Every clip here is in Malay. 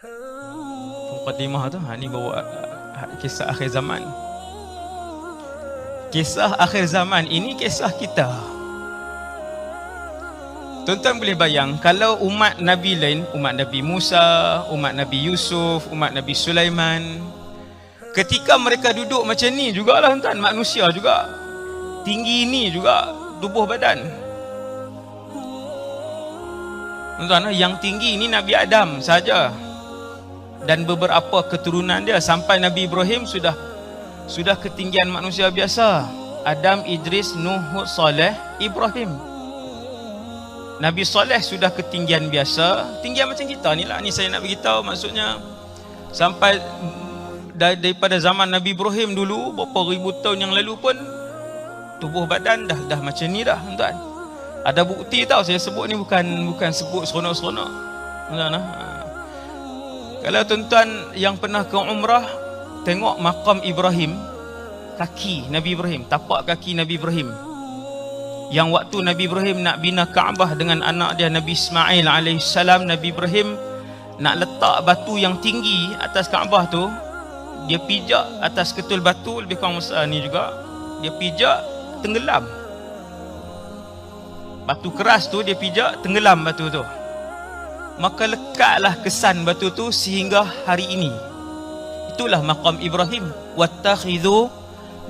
Mukadimah tu, ni bawa kisah akhir zaman. Kisah akhir zaman ini kisah kita. Tuan-tuan boleh bayang kalau umat Nabi lain, umat Nabi Musa, umat Nabi Yusuf, umat Nabi Sulaiman, ketika mereka duduk macam ni jugalah tuan, manusia juga, tinggi ni juga tubuh badan. Tuan-tuan, yang tinggi ni Nabi Adam saja dan beberapa keturunan dia, sampai Nabi Ibrahim sudah ketinggian manusia biasa. Adam, Idris, Nuh, Hud, Saleh, Ibrahim. Nabi Saleh sudah ketinggian biasa, tinggian macam kita ni lah. Ni saya nak beritahu, maksudnya sampai daripada zaman Nabi Ibrahim dulu, berapa ribu tahun yang lalu pun tubuh badan dah macam ni dah tuan. Ada bukti tau, saya sebut ni bukan sebut seronok-seronok tuan. Kalau tuan-tuan yang pernah ke umrah, tengok makam Ibrahim, kaki Nabi Ibrahim, tapak kaki Nabi Ibrahim, yang waktu Nabi Ibrahim nak bina Kaabah dengan anak dia Nabi Ismail alaihissalam, Nabi Ibrahim nak letak batu yang tinggi atas Kaabah tu, dia pijak atas ketul batu lebih kurang besar ni juga, dia pijak tenggelam. Batu keras tu dia pijak tenggelam batu tu. Maka lekatlah kesan batu tu sehingga hari ini. Itulah maqam Ibrahim. Wattakhidhu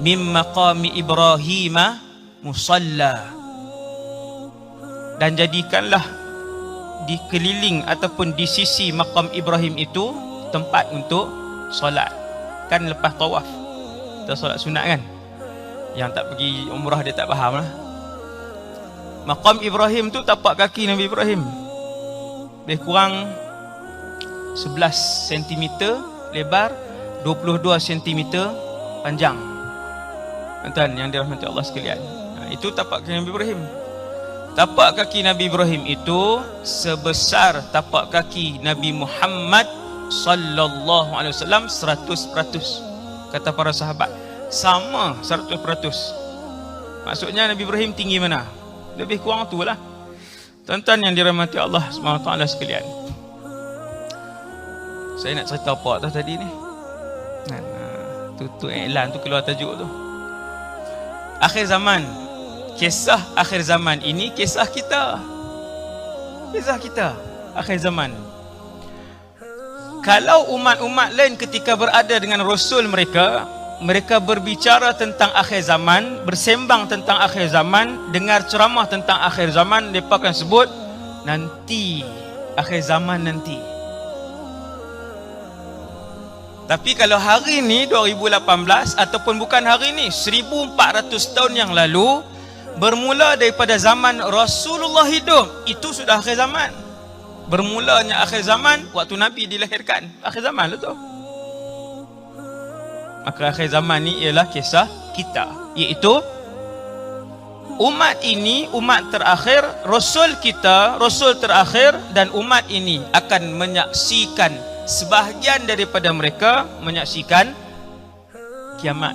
mim maqami Ibrahim musalla. Dan jadikanlah di keliling ataupun di sisi maqam Ibrahim itu tempat untuk solat. Kan lepas tawaf kita solat sunat kan. Yang tak pergi umrah dia tak faham lah. Maqam Ibrahim tu tapak kaki Nabi Ibrahim, lebih kurang 11 cm lebar, 22 cm panjang. Tuan yang dirahmati Allah sekalian, itu tapak kaki Nabi Ibrahim. Tapak kaki Nabi Ibrahim itu sebesar tapak kaki Nabi Muhammad sallallahu alaihi wasallam 100%. Kata para sahabat, sama 100%. Maksudnya Nabi Ibrahim tinggi mana? Lebih kurang tu lah. Tuan-tuan yang dirahmati Allah SWT sekalian, saya nak cerita apa tu tadi ni? Tu iklan tu keluar tajuk tu. Akhir zaman. Kisah akhir zaman ini kisah kita. Kisah kita akhir zaman. Kalau umat-umat lain ketika berada dengan Rasul mereka berbicara tentang akhir zaman, bersembang tentang akhir zaman, dengar ceramah tentang akhir zaman, mereka akan sebut nanti, akhir zaman nanti. Tapi kalau hari ini 2018 ataupun bukan hari ini, 1400 tahun yang lalu, bermula daripada zaman Rasulullah hidup, itu sudah akhir zaman. Bermulanya akhir zaman waktu Nabi dilahirkan, akhir zaman lah tu. Maka akhir zaman ni ialah kisah kita, iaitu umat ini, umat terakhir, Rasul kita, Rasul terakhir, dan umat ini akan menyaksikan, sebahagian daripada mereka menyaksikan kiamat,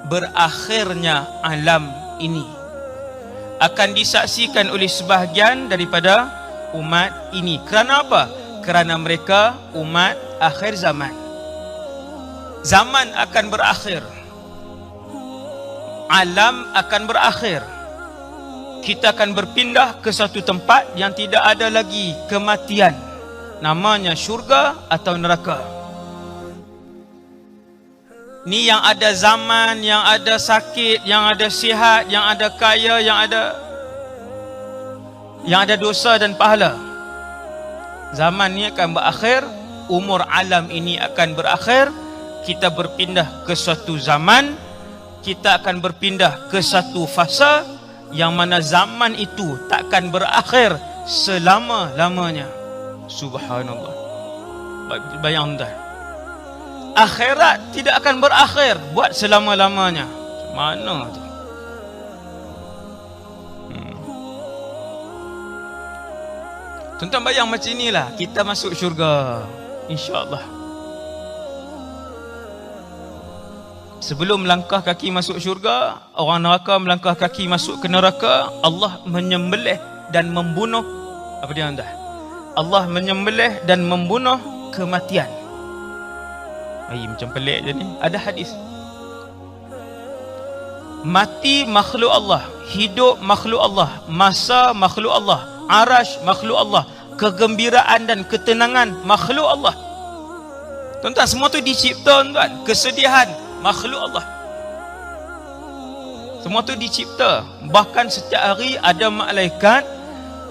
berakhirnya alam ini akan disaksikan oleh sebahagian daripada umat ini. Kerana apa? Kerana mereka umat akhir zaman. Zaman akan berakhir, alam akan berakhir, kita akan berpindah ke satu tempat yang tidak ada lagi kematian, namanya syurga atau neraka. Ni yang ada zaman, yang ada sakit, yang ada sihat, yang ada kaya, yang ada dosa dan pahala. Zaman ni akan berakhir, umur alam ini akan berakhir. Kita berpindah ke suatu zaman, kita akan berpindah ke satu fasa yang mana zaman itu takkan berakhir selama-lamanya. Subhanallah. Bayang dah, akhirat tidak akan berakhir buat selama-lamanya. Mana tu? Tuan-tuan bayang macam inilah kita masuk syurga, insya-Allah. Sebelum melangkah kaki masuk syurga, orang neraka melangkah kaki masuk ke neraka, Allah menyembelih dan membunuh apa dia anda? Allah menyembelih dan membunuh kematian. Macam pelik je ni. Ada hadis. Mati makhluk Allah, hidup makhluk Allah, masa makhluk Allah, arash makhluk Allah, kegembiraan dan ketenangan makhluk Allah. Tuan-tuan, semua tu dicipta, tuan. Kesedihan makhluk Allah. Semua tu dicipta. Bahkan setiap hari ada malaikat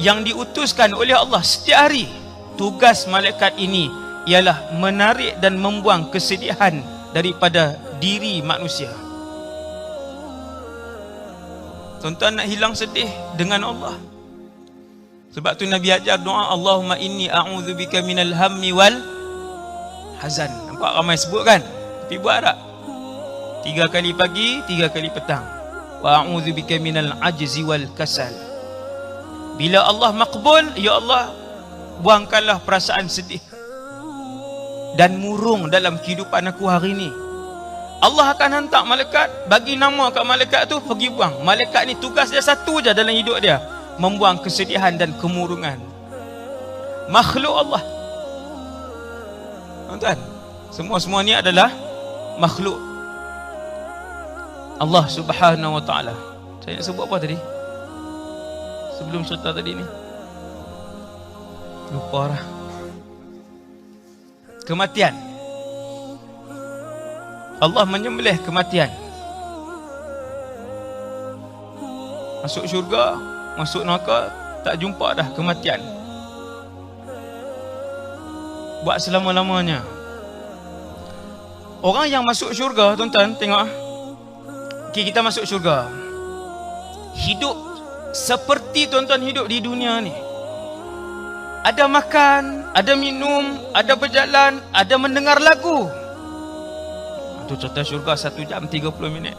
yang diutuskan oleh Allah setiap hari. Tugas malaikat ini ialah menarik dan membuang kesedihan daripada diri manusia. Tuan-tuan nak hilang sedih dengan Allah. Sebab tu Nabi ajar doa, Allahumma inni a'udzubika minal hammi wal hazan. Nampak ramai sebut kan? Tapi buat tak? 3 kali pagi, 3 kali petang. Wa a'udzubika minal ajzi wal kasal. Bila Allah makbul, ya Allah, buangkanlah perasaan sedih dan murung dalam kehidupan aku hari ni. Allah akan hantar malaikat, bagi nama kat malaikat tu, pergi buang. Malaikat ni tugas dia satu je dalam hidup dia, membuang kesedihan dan kemurungan. Makhluk Allah. Tuan-tuan, semua-semua ni adalah makhluk Allah Subhanahu Wa Taala. Saya nak sebut apa tadi? Sebelum cerita tadi ni lupa dah. Kematian. Allah menyembelih kematian. Masuk syurga, masuk neraka, tak jumpa dah kematian. Buat selama-lamanya. Orang yang masuk syurga, tuan-tuan, tengok. Okay, kita masuk syurga. Hidup seperti tuan-tuan hidup di dunia ni. Ada makan, ada minum, ada berjalan, ada mendengar lagu. Itu cerita syurga 1 jam 30 minit.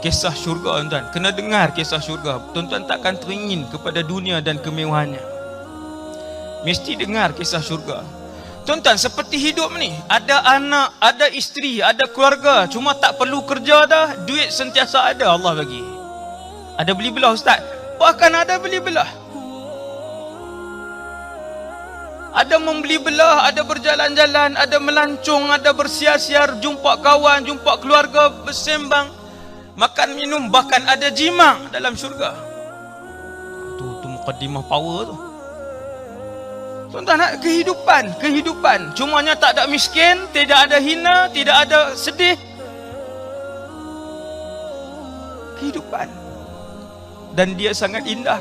Kisah syurga, tuan-tuan. Kena dengar kisah syurga. Tuan-tuan takkan teringin kepada dunia dan kemewahannya. Mesti dengar kisah syurga. Tuan-tuan, seperti hidup ni, ada anak, ada isteri, ada keluarga, cuma tak perlu kerja dah, duit sentiasa ada Allah bagi. Ada beli belah, ustaz? Bahkan ada beli belah. Ada membeli belah, ada berjalan-jalan, ada melancong, ada bersiar-siar, jumpa kawan, jumpa keluarga, bersembang, makan minum, bahkan ada jima dalam syurga. Tu mukaddimah power tu. Tuan-tuan, nak kehidupan. Cumanya tak ada miskin, tidak ada hina, tidak ada sedih. Kehidupan. Dan dia sangat indah.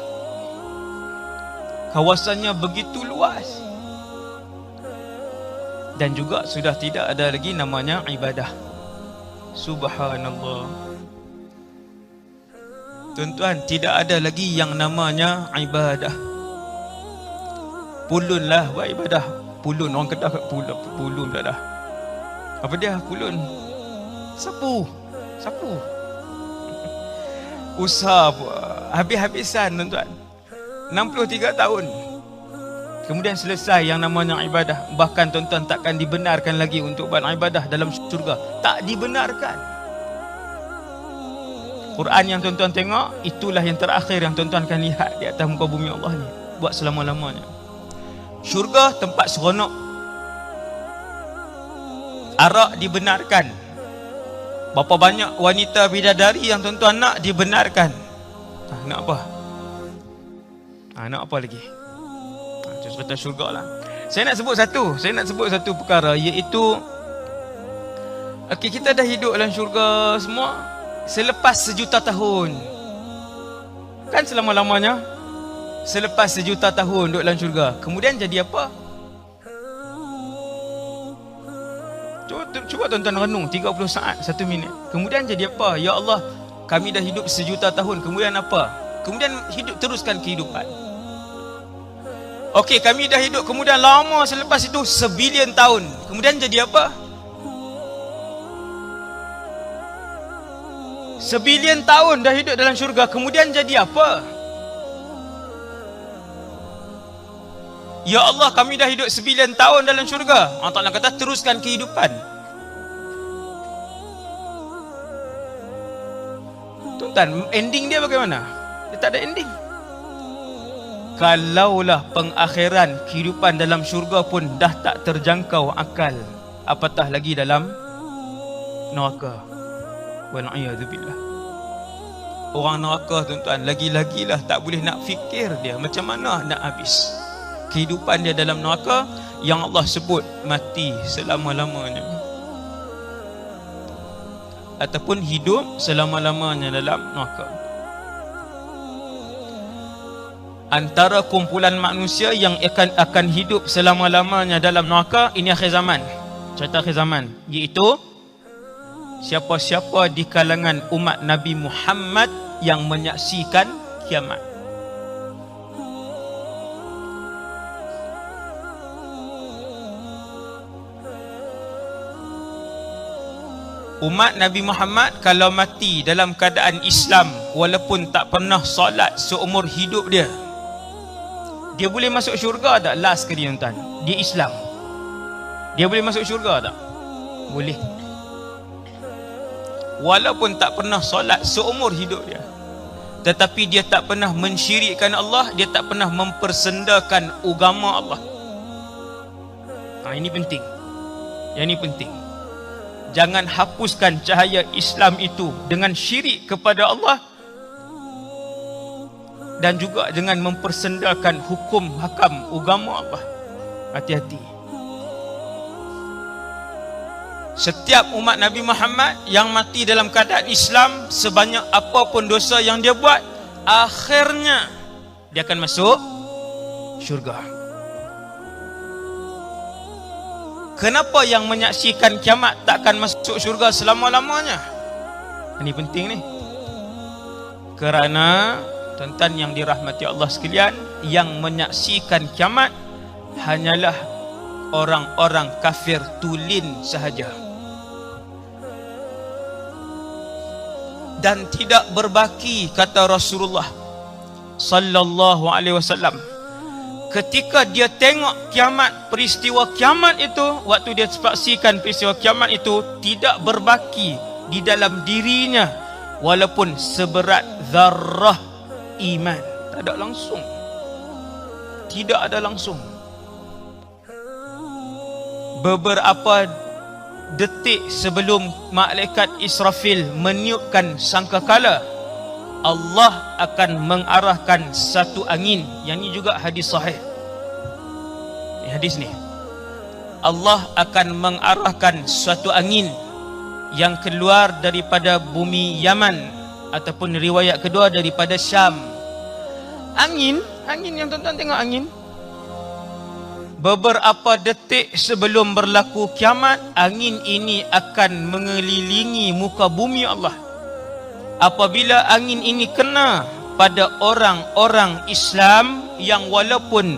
Kawasannya begitu luas. Dan juga sudah tidak ada lagi namanya ibadah. Subhanallah. Tuan-tuan, tidak ada lagi yang namanya ibadah. Pulun lah buat ibadah. Pulun, orang Kedah pulun pula dah. Apa dia? Pulun. Sapu. Usaha habis-habisan, tuan-tuan. 63 tahun. Kemudian selesai yang namanya ibadah. Bahkan tuan-tuan takkan dibenarkan lagi untuk buat ibadah dalam syurga. Tak dibenarkan. Quran yang tuan-tuan tengok, itulah yang terakhir yang tuan-tuan akan lihat di atas muka bumi Allah ni. Buat selama-lamanya. Syurga tempat seronok. Arak dibenarkan. Berapa banyak wanita bidadari yang tuan-tuan nak dibenarkan. Nak apa? Nak apa lagi? Cerita syurga lah. Saya nak sebut satu perkara, iaitu kita dah hidup dalam syurga semua selepas 1 juta tahun. Kan selama-lamanya. Selepas 1 juta tahun duduk dalam syurga, kemudian jadi apa? Cuba tuan-tuan renung 30 saat 1 minit. Kemudian jadi apa? Ya Allah, kami dah hidup 1 juta tahun, kemudian apa? Kemudian teruskan kehidupan. Okey, kami dah hidup kemudian lama selepas itu 1 bilion tahun. Kemudian jadi apa? 1 bilion tahun dah hidup dalam syurga, kemudian jadi apa? Ya Allah, kami dah hidup 1 bilion tahun dalam syurga. Allah Ta'ala kata teruskan kehidupan. Tuan-tuan, ending dia bagaimana? Dia tak ada ending. kalaulah pengakhiran kehidupan dalam syurga pun dah tak terjangkau akal, apatah lagi dalam neraka. Wal'iyadzubillah. Orang neraka tuan-tuan, lagi-lagilah tak boleh nak fikir dia macam mana nak habis kehidupan dia dalam neraka yang Allah sebut mati selama-lamanya ataupun hidup selama-lamanya dalam neraka. Antara kumpulan manusia yang akan hidup selama-lamanya dalam neraka, ini akhir zaman, cerita akhir zaman, iaitu siapa-siapa di kalangan umat Nabi Muhammad yang menyaksikan kiamat. Umat Nabi Muhammad kalau mati dalam keadaan Islam walaupun tak pernah solat seumur hidup dia, dia boleh masuk syurga tak? Last kali tuan-tuan, dia Islam, dia boleh masuk syurga tak? Boleh. Walaupun tak pernah solat seumur hidup dia, tetapi dia tak pernah mensyirikkan Allah, dia tak pernah mempersendakan agama Allah. Ini penting. Yang ini penting. Jangan hapuskan cahaya Islam itu dengan syirik kepada Allah dan juga dengan mempersendakan hukum hakam agama Allah. Hati-hati. Setiap umat Nabi Muhammad yang mati dalam keadaan Islam, sebanyak apapun dosa yang dia buat, akhirnya dia akan masuk syurga. Kenapa yang menyaksikan kiamat takkan masuk syurga selama-lamanya? Ini penting ni. Kerana tuan-tuan yang dirahmati Allah sekalian, yang menyaksikan kiamat hanyalah orang-orang kafir tulen sahaja dan tidak berbaki, kata Rasulullah sallallahu alaihi wasallam. Ketika dia tengok kiamat, peristiwa kiamat itu, waktu dia saksikan peristiwa kiamat itu, tidak berbaki di dalam dirinya walaupun seberat zarrah iman. Tak ada langsung. Tidak ada langsung. Beberapa detik sebelum malaikat Israfil meniupkan sangkakala, Allah akan mengarahkan satu angin. Yang ini juga hadis sahih. Ini hadis ni. Allah akan mengarahkan suatu angin yang keluar daripada bumi Yaman, ataupun riwayat kedua daripada Syam. Angin yang tuan-tuan tengok angin. Beberapa detik sebelum berlaku kiamat, angin ini akan mengelilingi muka bumi Allah. Apabila angin ini kena pada orang-orang Islam yang walaupun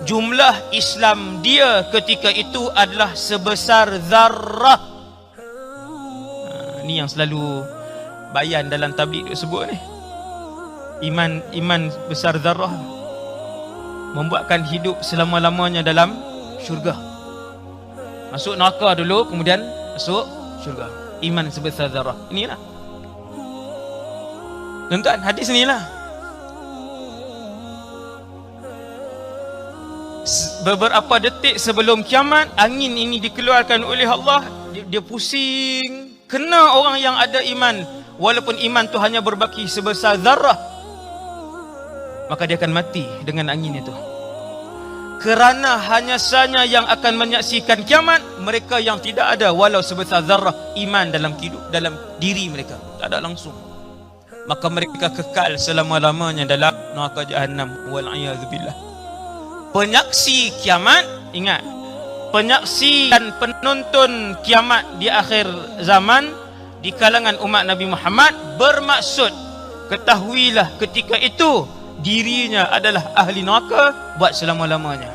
jumlah Islam dia ketika itu adalah sebesar zarrah. Ini yang selalu bayan dalam tabligh sebut ni. Iman besar zarrah membuatkan hidup selama-lamanya dalam syurga. Masuk neraka dulu, kemudian masuk syurga. Iman sebesar zarrah. Inilah. Tuan-tuan, hadis inilah. Beberapa detik sebelum kiamat, angin ini dikeluarkan oleh Allah. Dia pusing, kena orang yang ada iman, walaupun iman tu hanya berbaki sebesar zarrah, maka dia akan mati dengan angin itu. Kerana hanya saja yang akan menyaksikan kiamat mereka yang tidak ada walau sebesar zarrah iman dalam diri mereka. Tak ada langsung. Maka mereka kekal selama-lamanya dalam neraka Jahannam. Wal'iyadzubillah. Penyaksi kiamat, ingat, penyaksi dan penonton kiamat di akhir zaman di kalangan umat Nabi Muhammad bermaksud, ketahuilah ketika itu dirinya adalah ahli neraka buat selama-lamanya.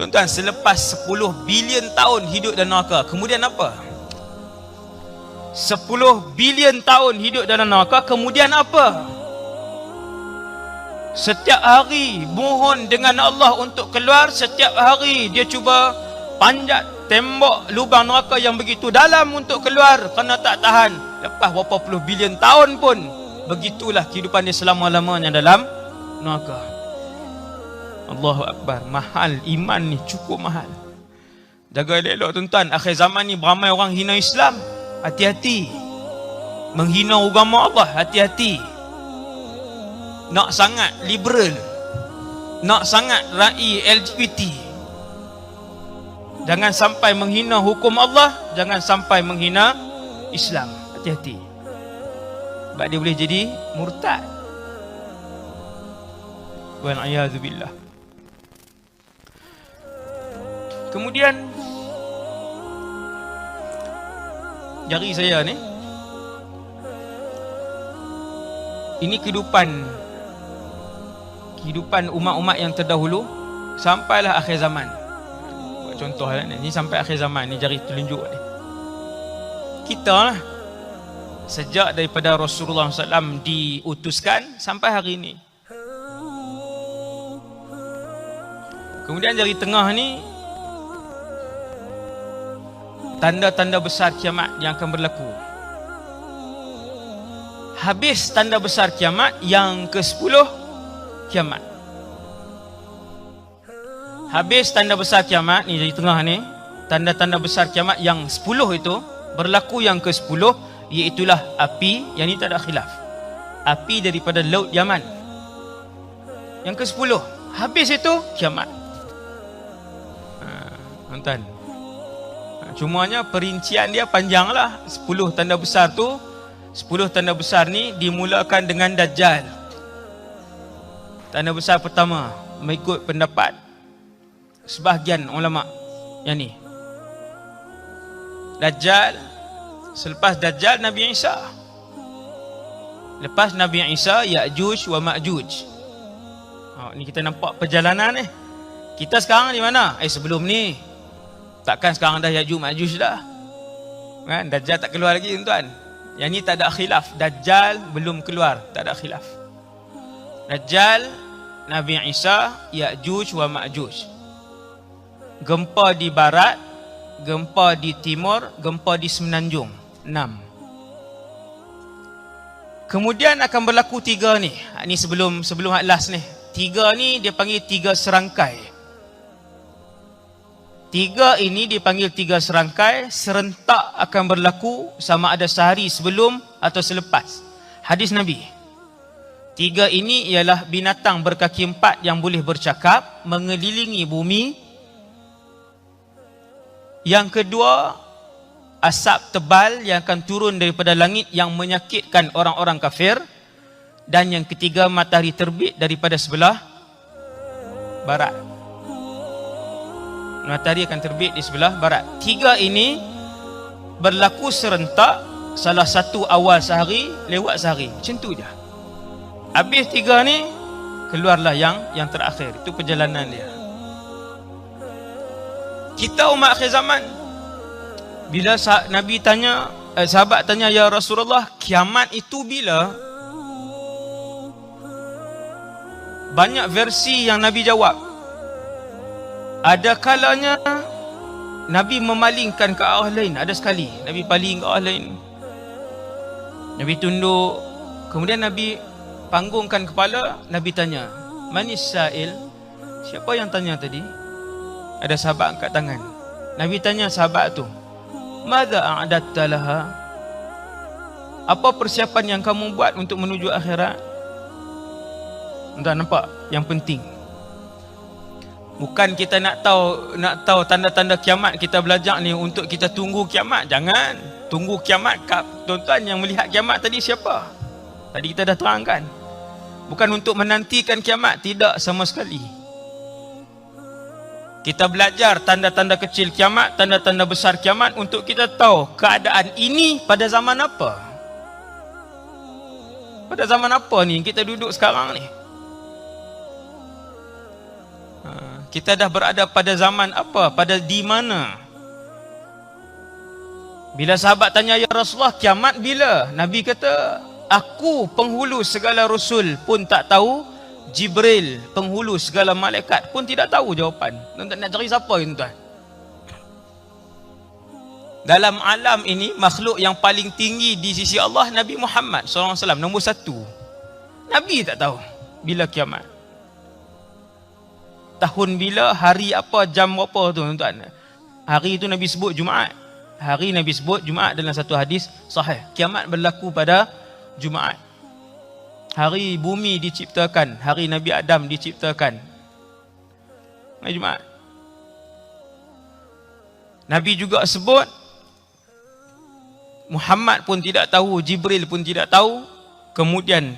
Tuan-tuan, selepas 10 bilion tahun hidup dalam neraka, kemudian apa? 10 bilion tahun hidup dalam neraka, kemudian apa? Setiap hari mohon dengan Allah untuk keluar. Setiap hari dia cuba panjat tembok lubang neraka yang begitu dalam untuk keluar, kerana tak tahan. Lepas berapa puluh bilion tahun pun begitulah kehidupan dia selama-lamanya dalam neraka. Allahu Akbar. Mahal iman ni, cukup mahal. Jaga elok tuan-tuan. Akhir zaman ni beramai orang hina Islam. Hati-hati. Menghina agama Allah, hati-hati. Nak sangat liberal, nak sangat ra'i LGBT, jangan sampai menghina hukum Allah, jangan sampai menghina Islam. Hati-hati. Sebab dia boleh jadi murtad. Wal'iyadzubillah. Kemudian jari saya ni, ini kehidupan umat-umat yang terdahulu sampailah akhir zaman. Buat contoh lah ni sampai akhir zaman ni, jari telunjuk ni. Kita lah sejak daripada Rasulullah SAW diutuskan sampai hari ini. Kemudian jari tengah ni tanda-tanda besar kiamat yang akan berlaku. Habis tanda besar kiamat, yang ke-10 kiamat. Habis tanda besar kiamat ni, jadi tengah ni, tanda-tanda besar kiamat yang 10 itu berlaku. Yang ke-10 iaitulah api, yang ni tak ada khilaf, api daripada laut Yaman. Yang ke-10 habis itu kiamat. Tuan-tuan, cumanya perincian dia panjang lah. 10 tanda besar tu, 10 tanda besar ni dimulakan dengan Dajjal. Tanda besar pertama, mengikut pendapat sebahagian ulama yang ni, Dajjal. Selepas Dajjal, Nabi Isa. Lepas Nabi Isa, Ya'juj wa Ma'juj. Ni kita nampak perjalanan ni. Kita sekarang di mana? Sebelum ni. Takkan sekarang dah Ya'juj Ma'juj dah. Kan? Dajjal tak keluar lagi, tuan-tuan. Yang ni tak ada khilaf. Dajjal belum keluar, tak ada khilaf. Dajjal, Nabi Isa, Ya'juj wa Ma'juj. Gempa di barat, gempa di timur, gempa di semenanjung. 6. Kemudian akan berlaku 3 ni. Ni sebelum last ni. 3 ni dia panggil 3 serangkai. 3 ini dipanggil 3 serangkai, serentak akan berlaku sama ada sehari sebelum atau selepas. Hadis Nabi. 3 ini ialah binatang berkaki 4 yang boleh bercakap, mengelilingi bumi. Yang kedua, asap tebal yang akan turun daripada langit yang menyakitkan orang-orang kafir. Dan yang ketiga, matahari terbit daripada sebelah barat. Matahari akan terbit di sebelah barat. 3 ini berlaku serentak, salah satu awal sehari, lewat sehari. Macam tu je. Habis 3 ni, keluarlah yang terakhir. Itu perjalanan dia. Kita umat akhir zaman, bila Nabi tanya, sahabat tanya, ya Rasulullah, kiamat itu bila? Banyak versi yang Nabi jawab. Ada kalanya Nabi memalingkan ke arah lain. Ada sekali Nabi paling ke arah lain. Nabi tunduk. Kemudian Nabi panggungkan kepala. Nabi tanya, Manis sa'il? Siapa yang tanya tadi? Ada sahabat angkat tangan. Nabi tanya sahabat tu, Madza a'adatta laha? Apa persiapan yang kamu buat untuk menuju akhirat? Entah, nampak yang penting. Bukan kita nak tahu tanda-tanda kiamat, kita belajar ni untuk kita tunggu kiamat. Jangan. Tunggu kiamat. Tuan-tuan yang melihat kiamat tadi siapa? Tadi kita dah terangkan. Bukan untuk menantikan kiamat. Tidak sama sekali. Kita belajar tanda-tanda kecil kiamat, tanda-tanda besar kiamat untuk kita tahu keadaan ini pada zaman apa. Pada zaman apa ni kita duduk sekarang ni? Kita dah berada pada zaman apa? Pada di mana? Bila sahabat tanya, ya Rasulullah, kiamat bila? Nabi kata, aku penghulu segala rasul pun tak tahu. Jibril, penghulu segala malaikat pun tidak tahu jawapan. Tuan-tuan nak cari siapa tuan-tuan? Dalam alam ini, makhluk yang paling tinggi di sisi Allah, Nabi Muhammad SAW, nombor 1. Nabi tak tahu. bila kiamat. Tahun bila, hari apa, jam apa tu tuan-tuan. Hari itu Nabi sebut Jumaat. Hari Nabi sebut Jumaat dalam satu hadis sahih. Kiamat berlaku pada Jumaat. Hari bumi diciptakan, hari Nabi Adam diciptakan. Hari Jumaat. Nabi juga sebut Muhammad pun tidak tahu, Jibril pun tidak tahu. Kemudian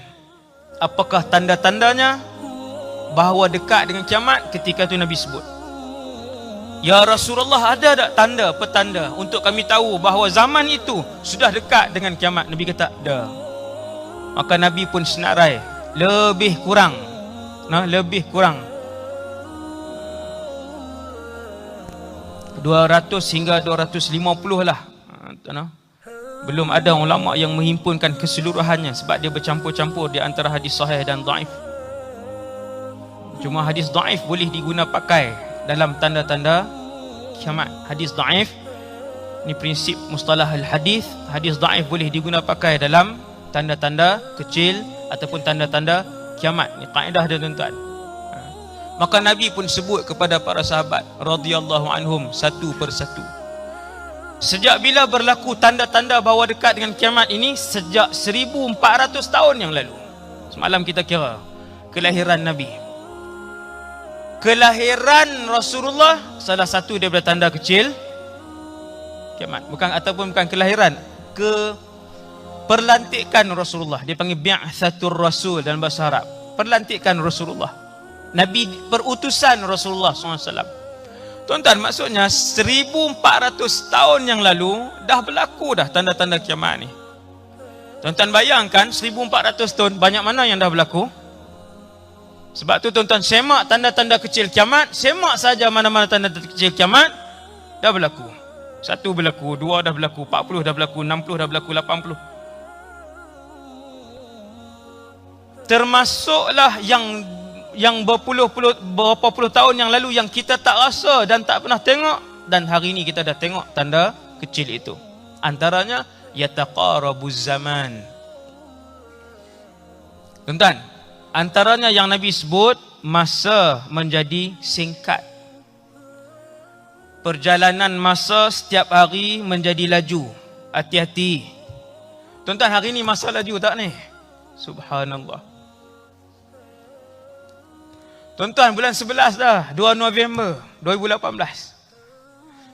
apakah tanda-tandanya bahawa dekat dengan kiamat? Ketika itu Nabi sebut, ya Rasulullah, ada tak tanda, petanda untuk kami tahu bahawa zaman itu sudah dekat dengan kiamat? Nabi kata, ada. Maka Nabi pun senarai, lebih kurang 200 hingga 250 lah. Belum ada ulama yang menghimpunkan keseluruhannya sebab dia bercampur-campur di antara hadis sahih dan dhaif. Cuma hadis dhaif boleh diguna pakai dalam tanda-tanda kiamat. Hadis dhaif ni prinsip mustalah al-hadis. Hadis dhaif boleh diguna pakai dalam tanda-tanda kecil ataupun tanda-tanda kiamat. Ni kaedah dia tuan-tuan. Maka Nabi pun sebut kepada para sahabat radhiyallahu anhum satu persatu. Sejak bila berlaku tanda-tanda bahawa dekat dengan kiamat ini? Sejak 1400 tahun yang lalu. Semalam kita kira kelahiran Nabi, kelahiran Rasulullah, salah satu daripada tanda kecil kiamat. Bukan kelahiran, perlantikan Rasulullah. Dia panggil bi'atsatur rasul dalam bahasa Arab. Perlantikan Rasulullah, Nabi perutusan Rasulullah SAW. Tuan-tuan, maksudnya 1400 tahun yang lalu dah berlaku dah tanda-tanda kiamat ni. Tuan-tuan bayangkan 1400 tahun, banyak mana yang dah berlaku? Sebab tu tuan-tuan semak tanda-tanda kecil kiamat, semak saja mana-mana tanda-tanda kecil kiamat dah berlaku. 1 berlaku, 2 dah berlaku, 40 dah berlaku, 60 dah berlaku, 80. Termasuklah yang berapa puluh tahun yang lalu yang kita tak rasa dan tak pernah tengok, dan hari ini kita dah tengok tanda kecil itu. Antaranya yataqarabuz zaman. Tuan-tuan, antaranya yang Nabi sebut, masa menjadi singkat. Perjalanan masa setiap hari menjadi laju. Hati-hati. Tuan-tuan, hari ini masa laju tak ni? Subhanallah. Tuan-tuan, bulan 11 dah, 2 November 2018.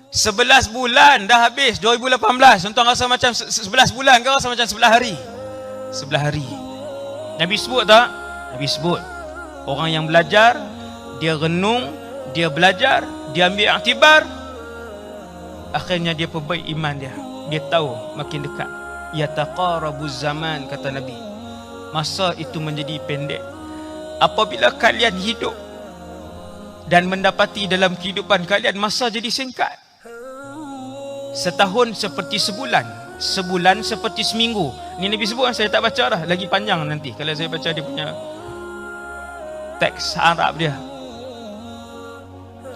11 bulan dah habis 2018. Tuan-tuan rasa macam 11 bulan ke rasa macam 11 hari? 11 hari. Nabi sebut tak? Nabi sebut. Orang yang belajar, dia renung, dia belajar, dia ambil iktibar, akhirnya dia perbaik iman dia. Dia tahu makin dekat. Yataqarabuz zaman, kata Nabi. Masa itu menjadi pendek. Apabila kalian hidup dan mendapati dalam kehidupan kalian masa jadi singkat. Setahun seperti sebulan, sebulan seperti seminggu. Ni Nabi sebut, saya tak baca dah, lagi panjang nanti kalau saya baca dia punya teks Arab dia.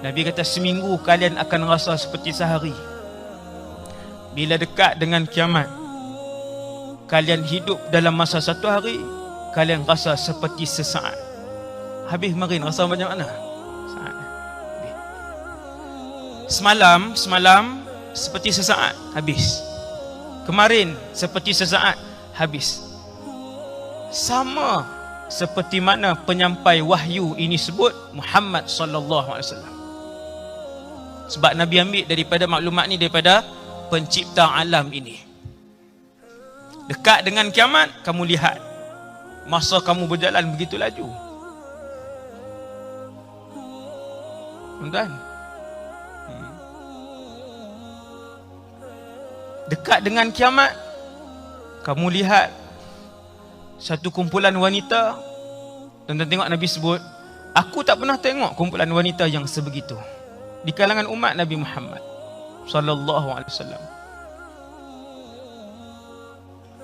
Nabi kata seminggu kalian akan rasa seperti sehari. Bila dekat dengan kiamat, kalian hidup dalam masa satu hari, kalian rasa seperti sesaat. Habis marin rasa macam mana? Semalam seperti sesaat habis. Kemarin seperti sesaat habis. Sama seperti mana penyampai wahyu ini sebut, Muhammad sallallahu alaihi wasallam. Sebab Nabi ambil daripada maklumat ni daripada pencipta alam ini. Dekat dengan kiamat, kamu lihat masa kamu berjalan begitu laju. Tuan-tuan, dekat dengan kiamat, kamu lihat satu kumpulan wanita. Tuan-tuan tengok Nabi sebut, aku tak pernah tengok kumpulan wanita yang sebegitu di kalangan umat Nabi Muhammad sallallahu alaihi wasallam.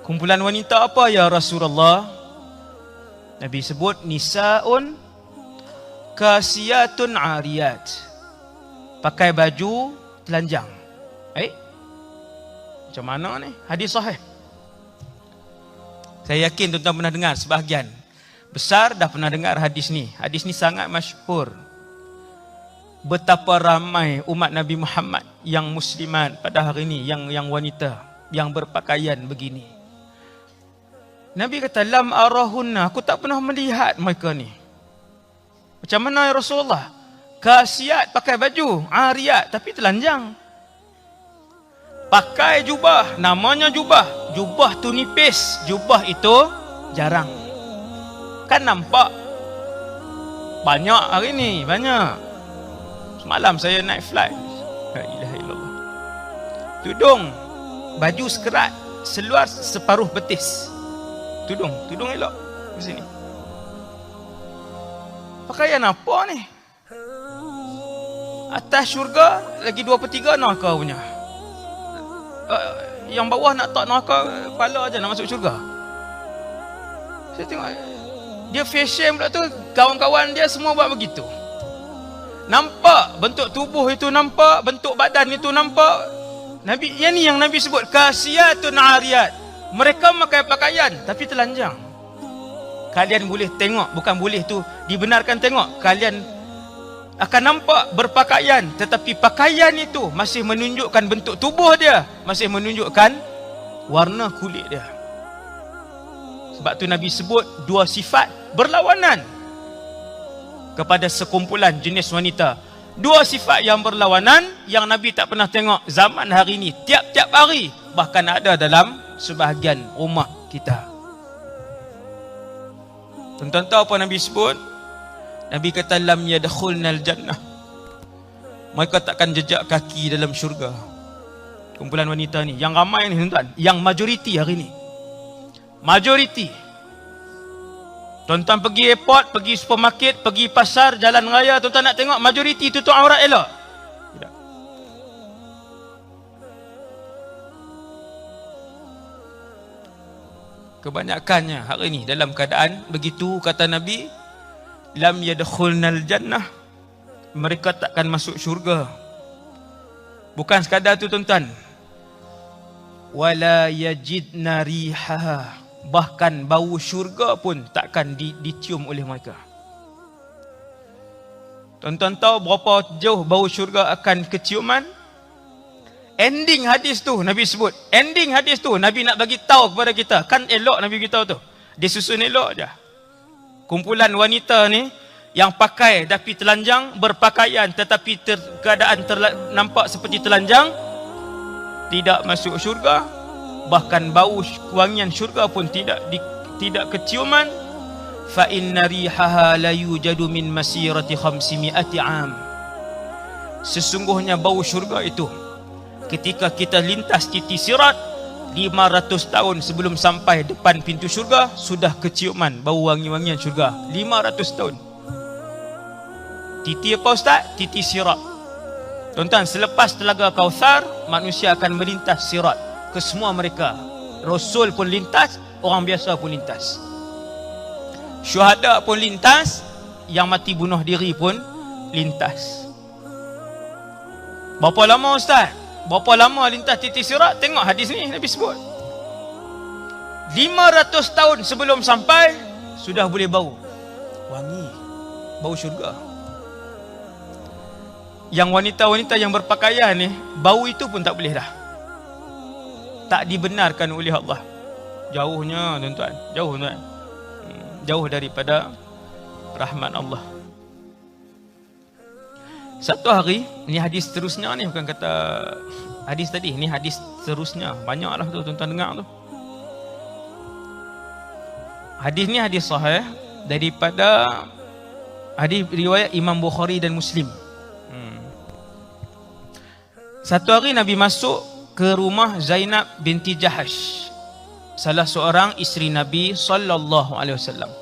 Kumpulan wanita apa ya Rasulullah? Nabi sebut nisaun kasiyatun ariyat. Pakai baju telanjang. Macam mana ni? Hadis sahih. Saya yakin tuan-tuan pernah dengar sebahagian. besar dah pernah dengar hadis ni. Hadis ni sangat masyhur. Betapa ramai umat Nabi Muhammad yang muslimat pada hari ini, yang wanita, yang berpakaian begini. Nabi kata, lam arahunna, aku tak pernah melihat mereka ni. Macam mana ya Rasulullah? Kasiat pakai baju, ariyat tapi telanjang. Pakai jubah, namanya jubah. Jubah tu nipis, jubah itu jarang. Kan nampak banyak hari ni, banyak. Semalam saya naik flight. La ilaha illallah. Tudung, baju sekerat, seluar separuh betis. Tudung elok di sini. Pakaian apa ni? Atas syurga lagi 2/3 neraka punya. Yang bawah nak tak neraka, kepala aja nak masuk syurga. Saya tengok dia fashion pula tu, kawan-kawan dia semua buat begitu. Nampak bentuk tubuh itu, nampak bentuk badan itu, nampak. Nabi, yang ni yang Nabi sebut kasiyatun ariyat. Mereka memakai pakaian tapi telanjang. Kalian boleh tengok, bukan boleh tu, dibenarkan tengok. Kalian akan nampak berpakaian, tetapi pakaian itu masih menunjukkan bentuk tubuh dia, masih menunjukkan warna kulit dia. Sebab tu Nabi sebut dua sifat berlawanan kepada sekumpulan jenis wanita. Dua sifat yang berlawanan yang Nabi tak pernah tengok zaman hari ini, tiap-tiap hari, bahkan ada dalam sebahagian rumah kita. Tuan-tuan tahu apa Nabi sebut? Nabi kata lam yadkhulnal jannah. Mereka takkan jejak kaki dalam syurga. Kumpulan wanita ni, yang ramai ni tuan-tuan, yang majoriti hari ni. Majoriti. Tuan-tuan pergi airport, pergi supermarket, pergi pasar, jalan raya, tuan-tuan nak tengok majoriti tutup aurat elok? Tidak. Kebanyakannya hari ini dalam keadaan begitu, kata Nabi, lam yadkhulnal jannah. Mereka takkan masuk syurga. Bukan sekadar tu tuan-tuan. Wala yajidna rihaha. Bahkan bau syurga pun takkan dicium oleh mereka. Tuan-tuan tahu berapa jauh bau syurga akan keciuman? Ending hadis tu Nabi sebut. Ending hadis tu Nabi nak bagi tahu kepada kita. Kan elok Nabi beritahu tu. Dia susun elok je. Kumpulan wanita ni yang pakai tapi telanjang, berpakaian tetapi keadaan nampak seperti telanjang, tidak masuk syurga. Bahkan bau wangian syurga pun tidak keciuman. Fa inna rihaha la yujadu min masirati 500 am. Sesungguhnya bau syurga itu ketika kita lintas titi sirat 500 tahun sebelum sampai depan pintu syurga sudah keciuman bau wangi-wangian syurga. 500 tahun. Titi apa ustaz? Titi sirat. Tuan-tuan, selepas telaga Kautsar, manusia akan melintas sirat. Ke semua mereka. Rasul pun lintas, orang biasa pun lintas. Syuhada pun lintas, yang mati bunuh diri pun lintas. Berapa lama ustaz? Berapa lama lintas titi sirat? Tengok hadis ni Nabi sebut. 500 tahun sebelum sampai sudah boleh bau. Wangi. Bau syurga. Yang wanita-wanita yang berpakaian ni, bau itu pun tak boleh dah. Tak dibenarkan oleh Allah. Jauhnya tuan-tuan, jauh tuan. Jauh daripada rahmat Allah. Satu hari, ni hadis seterusnya ni, bukan kata hadis tadi, ni hadis seterusnya. Banyaklah tu tuan-tuan dengar tu. Hadis ni hadis sahih daripada hadis riwayat Imam Bukhari dan Muslim. Satu hari Nabi masuk ke rumah Zainab binti Jahash, salah seorang isteri Nabi sallallahu alaihi wasallam.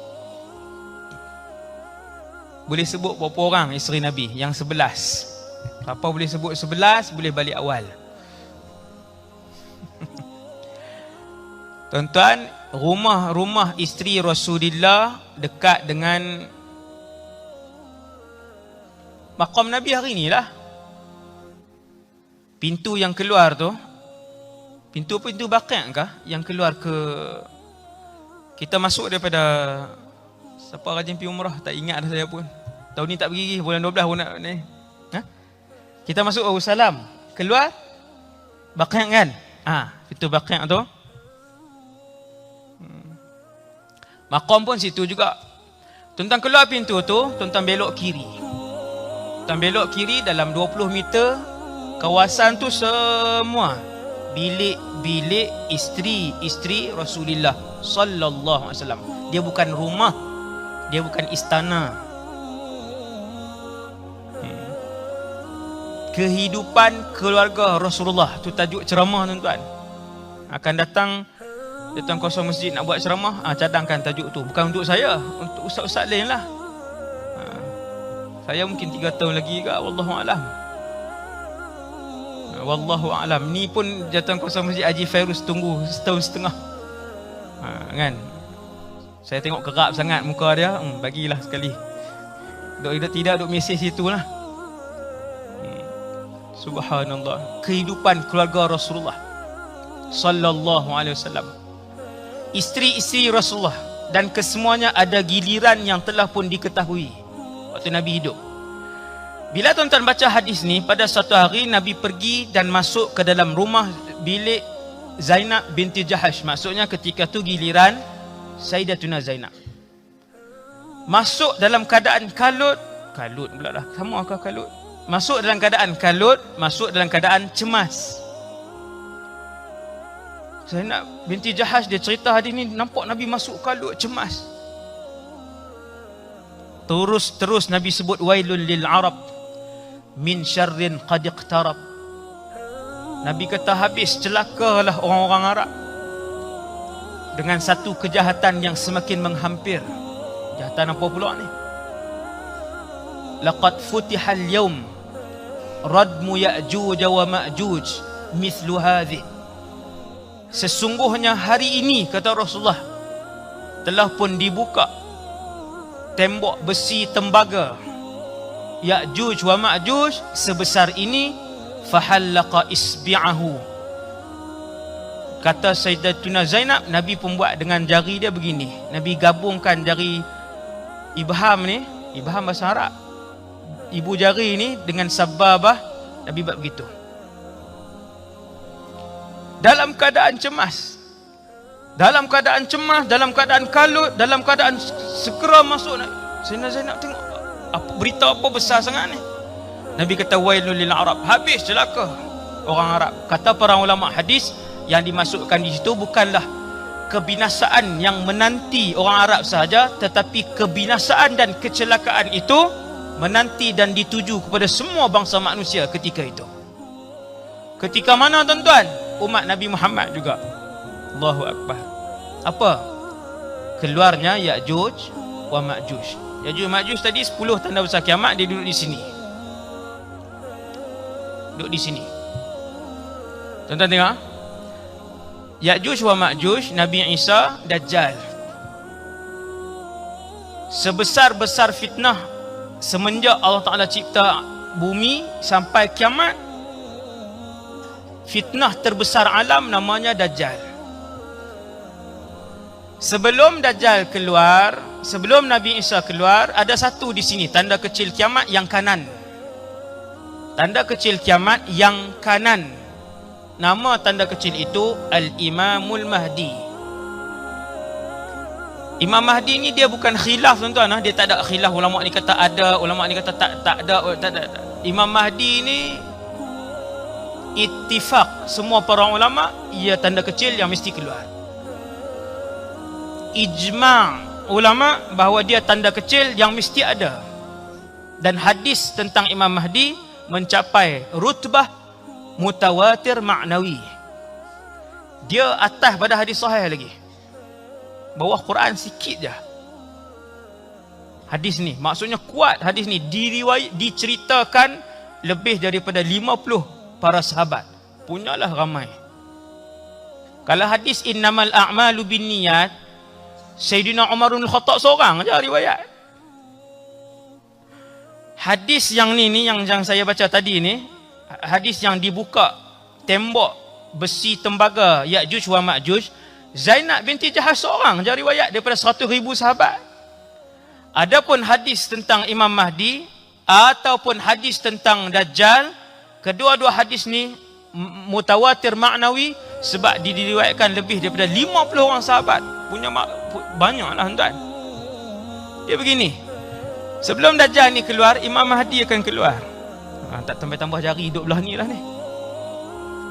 Boleh sebut berapa orang isteri Nabi? Yang 11. Siapa boleh sebut 11, boleh balik awal. Tuan-tuan, rumah-rumah isteri Rasulullah dekat dengan maqam Nabi hari inilah. Pintu yang keluar tu, pintu Baqi' kah? Yang keluar ke, kita masuk daripada Siapa rajin pergi umrah? Tak ingat dah saya pun. Tahun ni tak pergi, bulan 12 pun nak ni. Ha? Kita masuk Salam. Keluar Baqi' kan? Itu Baqi' tu. Maqam pun situ juga. Tuan-tuan keluar pintu tu, tuan-tuan belok kiri. Tuan belok kiri dalam 20 meter, kawasan tu semua bilik-bilik isteri Rasulullah sallallahu alaihi wasallam. Dia bukan rumah, dia bukan istana. Kehidupan keluarga Rasulullah tu tajuk ceramah tuan-tuan. Akan datang kosong masjid nak buat ceramah, cadangkan tajuk tu. Bukan untuk saya, untuk ustaz-ustaz lain lah. Saya mungkin 3 tahun lagi ke, wallahu alam. Wallahu alam. Ni pun jatuh kosong masjid Haji Fairuz tunggu setahun setengah. Kan? Saya tengok kerap sangat muka dia, bagilah sekali. Tidak duk mesej situ lah. Subhanallah. Kehidupan keluarga Rasulullah sallallahu alaihi wasallam. Isteri-isteri Rasulullah dan kesemuanya ada giliran yang telah pun diketahui waktu Nabi hidup. Bila tuan-tuan baca hadis ni, pada suatu hari Nabi pergi dan masuk ke dalam rumah bilik Zainab binti Jahash. Maksudnya ketika tu giliran Sayyidatuna Zainab. Masuk dalam keadaan kalut pula lah. Sama ke kalut? Masuk dalam keadaan kalut, masuk dalam keadaan cemas. Zainab binti Jahash dia cerita hadis ni, nampak Nabi masuk kalut, cemas. Terus Nabi sebut wailul lil Arab min syarrin qad iqtarab. Nabi kata habis celakalah orang-orang Arab dengan satu kejahatan yang semakin menghampir. Kejahatan apa pula ni? Laqad futihal yawm radmu Ya'juj wa Ma'juj mithlu hadhi. Sesungguhnya hari ini, kata Rasulullah, telah pun dibuka tembok besi tembaga Ya'juj wa Ma'juj sebesar ini. Fahallaqa isbi'ahu. Kata Sayyidatuna Zainab, Nabi pun buat dengan jari dia begini. Nabi gabungkan jari ibham ni, ibham bahasa Arab, ibu jari ni dengan sababah. Nabi buat begitu dalam keadaan cemas, dalam keadaan kalut, dalam keadaan segera masuk. Sayyidina Zainab tengok berita apa besar sangat ni. Nabi kata wailul lil Arab, habis celaka orang Arab. Kata para ulama hadis, yang dimasukkan di situ bukanlah kebinasaan yang menanti orang Arab sahaja, tetapi kebinasaan dan kecelakaan itu menanti dan dituju kepada semua bangsa manusia ketika itu. Ketika mana tuan-tuan? Umat Nabi Muhammad juga. Allahu Akbar. Apa? Keluarnya Ya'juj wa Ma'juj. Ya'juj wa Ma'juj tadi 10 tanda besar kiamat, dia duduk di sini. Duduk di sini. Tuan-tuan tengok. Ya'juj wa Ma'juj, Nabi Isa, Dajjal. Sebesar-besar fitnah semenjak Allah Ta'ala cipta bumi sampai kiamat, fitnah terbesar alam namanya Dajjal. Sebelum Dajjal keluar, sebelum Nabi Isa keluar, ada satu di sini tanda kecil kiamat yang kanan. Tanda kecil kiamat yang kanan. Nama tanda kecil itu Al-Imamul Mahdi. Imam Mahdi ni dia bukan khilaf tuan-tuan. Dia tak ada khilaf. Ulama ni kata ada, ulama ni kata tak ada. Imam Mahdi ni ittifaq semua para ulama, ia tanda kecil yang mesti keluar. Ijma' ulama bahawa dia tanda kecil yang mesti ada. Dan hadis tentang Imam Mahdi mencapai rutbah mutawatir ma'nawi. Dia atas pada hadis sahih lagi, bawah Quran sikit je. Hadis ni maksudnya kuat. Hadis ni diceritakan lebih daripada 50 para sahabat. Punyalah ramai. Kalau hadis innamal a'malu binniyat, Sayyidina Umar bin Khattab seorang aja riwayat. Hadis yang ni yang saya baca tadi ni, hadis yang dibuka tembok besi tembaga Ya'juj wa Ma'juj, Zainab binti Jahash seorang je riwayat daripada 100,000 sahabat. Adapun hadis tentang Imam Mahdi ataupun hadis tentang Dajjal, kedua-dua hadis ni mutawatir maknawi, sebab diriwayatkan lebih daripada 50 orang sahabat. Punya banyaklah tuan. Dia begini, sebelum Dajjal ni keluar, Imam Mahdi akan keluar. Tak tambah-tambah jari duduk belah ni lah ni.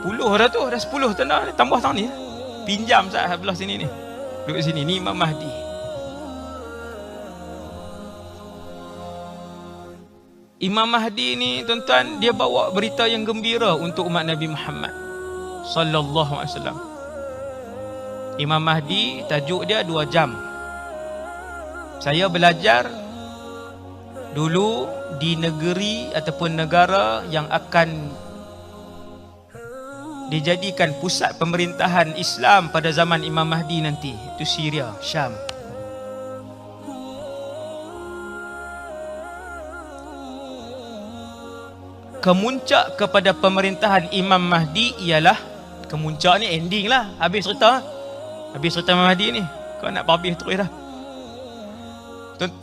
10 dah tu, dah 10 tanda ni, tambah tahun ni. Pinjam saya belah sini ni. Duduk sini, ni Imam Mahdi. Imam Mahdi ni tuan-tuan, dia bawa berita yang gembira untuk umat Nabi Muhammad sallallahu alaihi wasallam. Imam Mahdi tajuk dia 2 jam. Saya belajar dulu di negeri ataupun negara yang akan dijadikan pusat pemerintahan Islam pada zaman Imam Mahdi nanti, itu Syria, Syam. Kemuncak kepada pemerintahan Imam Mahdi ialah, kemuncak ni ending lah, habis cerita Imam Mahdi ni, kau nak habis terus dah.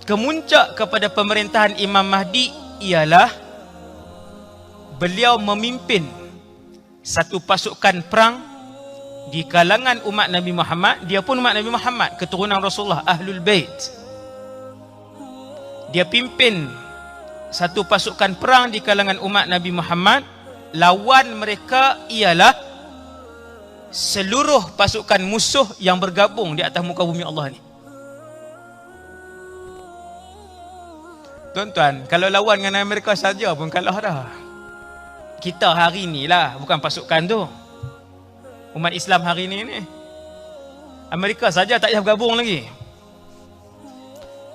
Kemuncak kepada pemerintahan Imam Mahdi ialah beliau memimpin satu pasukan perang di kalangan umat Nabi Muhammad. Dia pun umat Nabi Muhammad, keturunan Rasulullah, Ahlul Bait. Dia pimpin satu pasukan perang di kalangan umat Nabi Muhammad. Lawan mereka ialah seluruh pasukan musuh yang bergabung di atas muka bumi Allah ni. Tuan-tuan, kalau lawan dengan Amerika saja pun kalah dah. Kita hari ni lah, bukan pasukan tu. Umat Islam hari ni ni. Amerika saja tak payah bergabung lagi.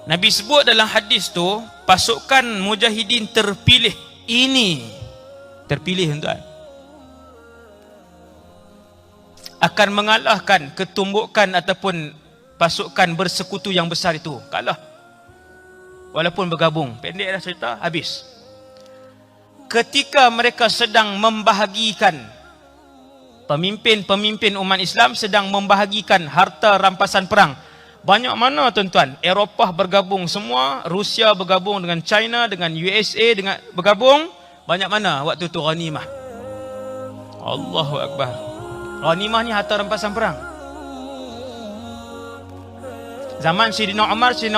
Nabi sebut dalam hadis tu, pasukan mujahidin terpilih ini, terpilih tuan, akan mengalahkan ketumbukan ataupun pasukan bersekutu yang besar itu. Kalah walaupun bergabung. Pendek dah cerita, habis. Ketika mereka sedang membahagikan, pemimpin-pemimpin umat Islam sedang membahagikan harta rampasan perang. Banyak mana tuan-tuan? Eropah bergabung semua, Rusia bergabung dengan China, dengan USA dengan bergabung. Banyak mana waktu tu ghanimah? Allahu Akbar. Ghanimah ni harta rampasan perang. Zaman Sayyidina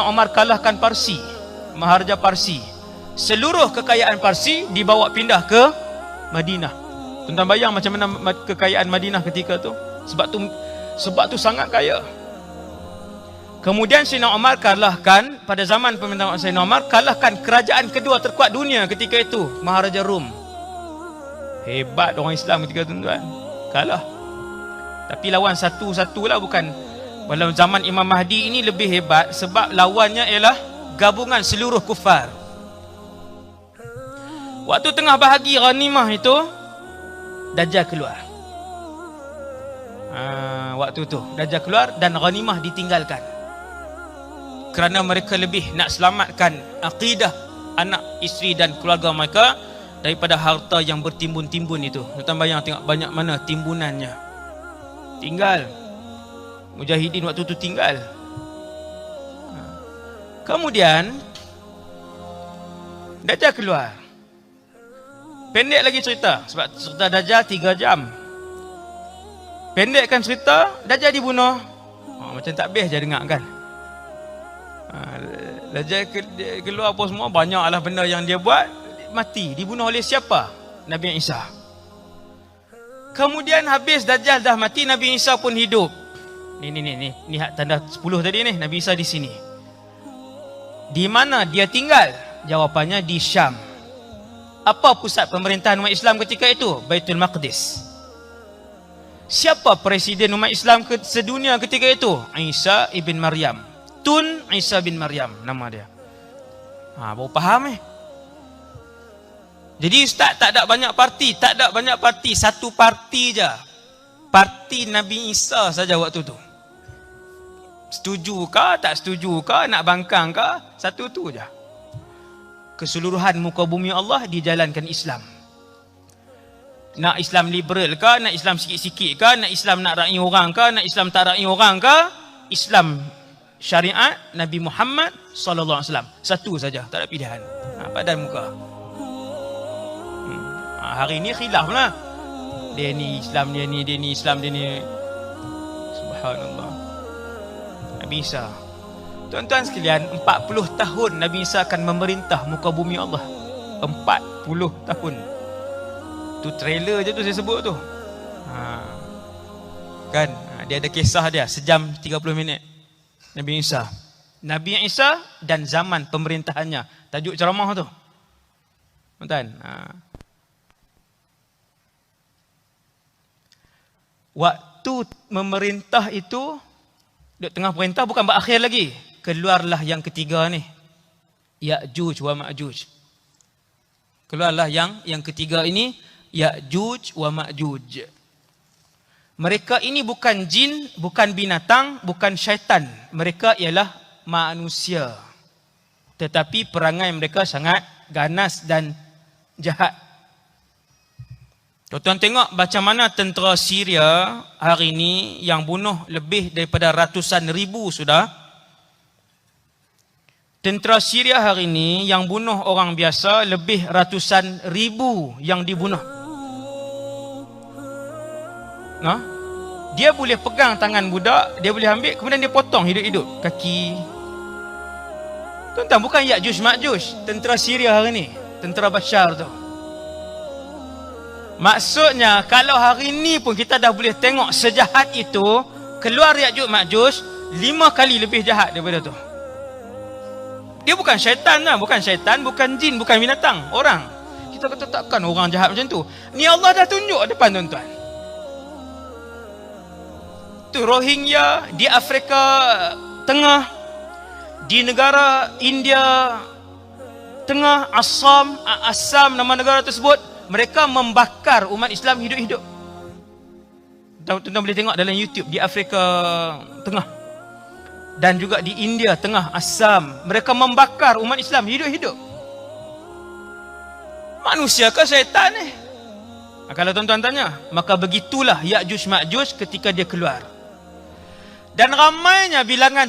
Umar kalahkan Parsi, Maharaja Parsi. Seluruh kekayaan Parsi dibawa pindah ke Madinah. Tuan-tuan bayang macam mana kekayaan Madinah ketika tu? Sebab tu sangat kaya. Kemudian Sayyidina Umar kalahkan, pada zaman pemerintahan Sayyidina Umar, kalahkan kerajaan kedua terkuat dunia ketika itu, Maharaja Rum. Hebat orang Islam ketika itu tuan. Kalah. Tapi lawan satu-satu lah, bukan. Dalam zaman Imam Mahdi ini lebih hebat sebab lawannya ialah gabungan seluruh kufar. Waktu tengah bahagi ghanimah itu, Dajjal keluar. Waktu tu Dajjal keluar dan ghanimah ditinggalkan. Kerana mereka lebih nak selamatkan akidah anak, isteri dan keluarga mereka daripada harta yang bertimbun-timbun itu. Tuan bayang tengok banyak mana timbunannya. Tinggal. Mujahidin waktu itu tinggal. Kemudian Dajjal keluar. Pendek lagi cerita, sebab cerita Dajjal 3 jam. Pendekkan cerita, Dajjal dibunuh. Macam tak habis je dengar kan. Dajjal keluar apa semua, banyaklah benda yang dia buat. Mati, dibunuh oleh siapa? Nabi Isa. Kemudian habis Dajjal dah mati, Nabi Isa pun hidup. Ni tanda 10 tadi ni, Nabi Isa di sini. Di mana dia tinggal? Jawapannya di Syam. Apa pusat pemerintahan umat Islam ketika itu? Baitul Maqdis. Siapa presiden umat Islam sedunia ketika itu? Isa ibn Maryam. Tun Isa bin Maryam nama dia. Baru faham Jadi ustaz tak ada banyak parti, satu parti je. Parti Nabi Isa saja waktu tu. Setuju ke tak setuju ke, nak bangkang ke, satu tu je. Keseluruhan muka bumi Allah dijalankan Islam. Nak Islam liberal ke, nak Islam sikit-sikit ke, nak Islam nak rakyat orang ke, nak Islam tak rakyat orang ke, Islam syariat Nabi Muhammad sallallahu alaihi wasallam. Satu saja, tak ada pilihan. Padan muka. Hari ni khilaf lah. Dia ni Islam, dia ni Islam, dia ni. Subhanallah. Nabi Isa. Tuan-tuan sekalian, 40 tahun Nabi Isa akan memerintah muka bumi Allah. 40 tahun. Tu trailer je tu saya sebut tu. Kan? Dia ada kisah dia, sejam 30 minit. Nabi Isa. Nabi Isa dan zaman pemerintahannya. Tajuk ceramah tu. Tuan-tuan. Waktu memerintah itu, duduk tengah perintah, bukan berakhir lagi. Keluarlah yang ketiga ni. Ya'juj wa Ma'juj. Keluarlah yang ketiga ini. Ya'juj wa Ma'juj. Mereka ini bukan jin, bukan binatang, bukan syaitan. Mereka ialah manusia. Tetapi perangai mereka sangat ganas dan jahat. Tuan-tuan tengok macam mana tentera Syria hari ini yang bunuh lebih daripada ratusan ribu sudah. Tentera Syria hari ini yang bunuh orang biasa lebih ratusan ribu yang dibunuh. Dia boleh pegang tangan budak, dia boleh ambil, kemudian dia potong hidup-hidup kaki. Tuan-tuan, bukan Ya'juj Ma'juj, tentera Syria hari ni, tentera Bashar tu. Maksudnya kalau hari ni pun kita dah boleh tengok sejahat itu, keluar Ya'juj Ma'juj 5 kali lebih jahat daripada tu. Dia bukan syaitan lah, bukan syaitan, bukan jin, bukan binatang, orang. Kita kata takkan orang jahat macam tu. Ni Allah dah tunjuk depan tuan-tuan. Tu Rohingya di Afrika Tengah, di negara India Tengah, Assam nama negara tersebut, mereka membakar umat Islam hidup-hidup. Tuan-tuan boleh tengok dalam YouTube di Afrika Tengah dan juga di India Tengah, Assam, mereka membakar umat Islam hidup-hidup. Manusia ke syaitan ni? Kalau tuan-tuan tanya, maka begitulah Ya'juj Ma'juj ketika dia keluar. Dan ramainya bilangan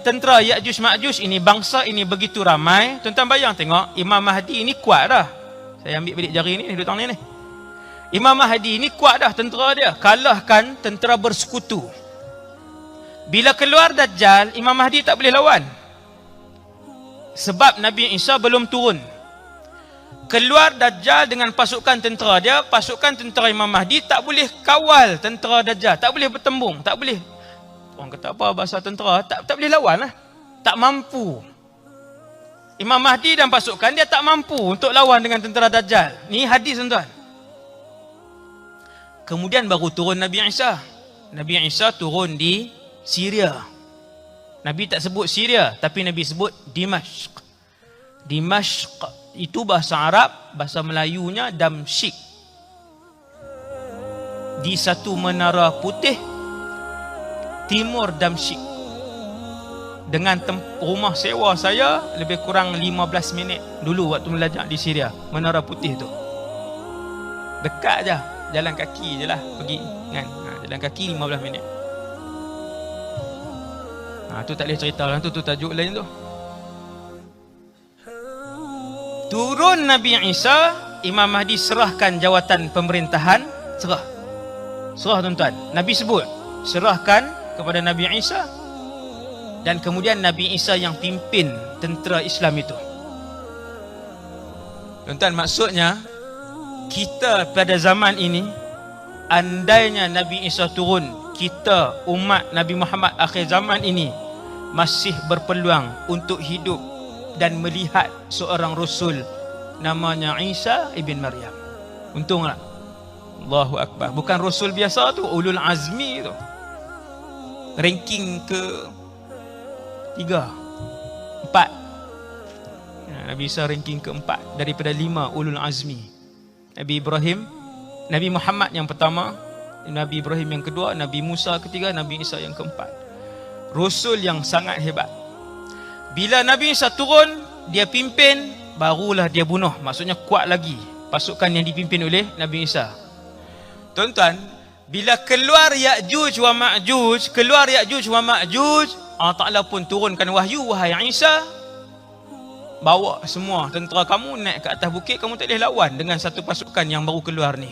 tentera Ya'juj Ma'juj ini, bangsa ini begitu ramai. Tuan-tuan bayang tengok, Imam Mahdi ini kuat dah. Saya ambil balik jari ni, duduk tangan ni. Imam Mahdi ini kuat dah tentera dia. Kalahkan tentera bersekutu. Bila keluar Dajjal, Imam Mahdi tak boleh lawan. Sebab Nabi Isa belum turun. Keluar Dajjal dengan pasukan tentera dia, pasukan tentera Imam Mahdi tak boleh kawal tentera Dajjal. Tak boleh bertembung, tak boleh. Orang kata apa bahasa tentera, tak boleh lawan lah. Tak mampu. Imam Mahdi dan pasukan dia tak mampu untuk lawan dengan tentera Dajjal. Ni hadis tuan-tuan. Kemudian baru turun Nabi Isa. Nabi Isa turun di Syria. Nabi tak sebut Syria, tapi Nabi sebut Dimashq. Dimashq itu bahasa Arab, bahasa Melayunya Damsyik. Di satu menara putih timur Damsyik. Dengan rumah sewa saya lebih kurang 15 minit dulu waktu belajar di Syria. Menara putih tu dekat je, jalan kaki je lah pergi kan. Jalan kaki 15 minit. Tu tak boleh cerita lah, tu tajuk lain tu. Turun Nabi Isa, Imam Mahdi serahkan jawatan pemerintahan. Serah tuan-tuan. Nabi sebut serahkan kepada Nabi Isa. Dan kemudian Nabi Isa yang pimpin tentera Islam itu. Tuan-tuan, maksudnya kita pada zaman ini, andainya Nabi Isa turun, kita umat Nabi Muhammad akhir zaman ini masih berpeluang untuk hidup dan melihat seorang Rasul namanya Isa ibn Maryam. Untunglah. Allahu Akbar. Bukan Rasul biasa tu, Ulul Azmi tu. Ranking ke 3, 4. Nabi Isa ranking ke-4 daripada 5 Ulul Azmi. Nabi Ibrahim, Nabi Muhammad yang pertama, Nabi Ibrahim yang kedua, Nabi Musa ketiga, Nabi Isa yang keempat. Rasul yang sangat hebat. Bila Nabi Isa turun, dia pimpin, barulah dia bunuh. Maksudnya kuat lagi pasukan yang dipimpin oleh Nabi Isa. Tuan-tuan, bila keluar Ya'juj wa Ma'juj, Allah Ta'ala pun turunkan wahyu, wahai Isa, bawa semua tentera kamu naik ke atas bukit, kamu tak boleh lawan dengan satu pasukan yang baru keluar ni.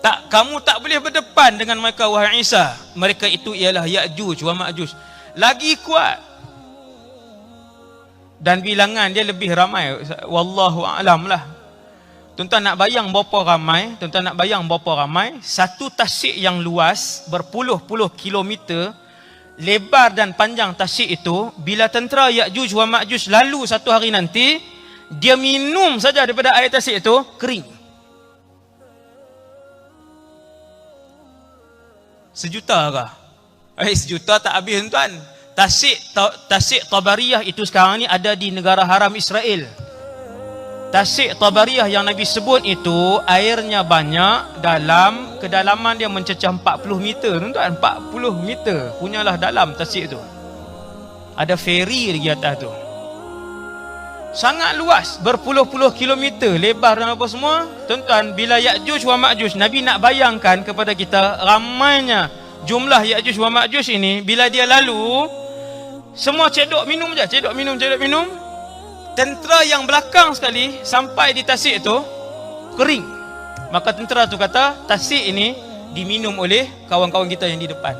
Tak, kamu tak boleh berdepan dengan mereka, wahai Isa. Mereka itu ialah Ya'juj wa Ma'juj. Lagi kuat. Dan bilangan dia lebih ramai. Wallahu a'lam lah. Tuan-tuan nak bayang berapa ramai? Tuan-tuan nak bayang berapa ramai? Satu tasik yang luas, berpuluh-puluh kilometer, lebar dan panjang tasik itu, bila tentera Ya'juj wa Ma'juj lalu satu hari nanti, dia minum saja daripada air tasik itu, kering. Sejuta kah? Sejuta tak habis tuan. Tasik Tabariyah itu sekarang ni ada di negara haram Israel. Tasik Tabariyah yang Nabi sebut itu airnya banyak, dalam, kedalaman dia mencecah 40 meter tuan-tuan. 40 meter punyalah dalam tasik itu. Ada feri lagi atas tu. Sangat luas, berpuluh-puluh kilometer lebar dan apa semua. Tuan-tuan, bila Ya'juj wa Ma'juj, Nabi nak bayangkan kepada kita ramainya jumlah Ya'juj wa Ma'juj ini, bila dia lalu, semua cedok minum je, cedok minum. Tentera yang belakang sekali sampai di tasik itu kering. Maka tentera tu kata, tasik ini diminum oleh kawan-kawan kita yang di depan.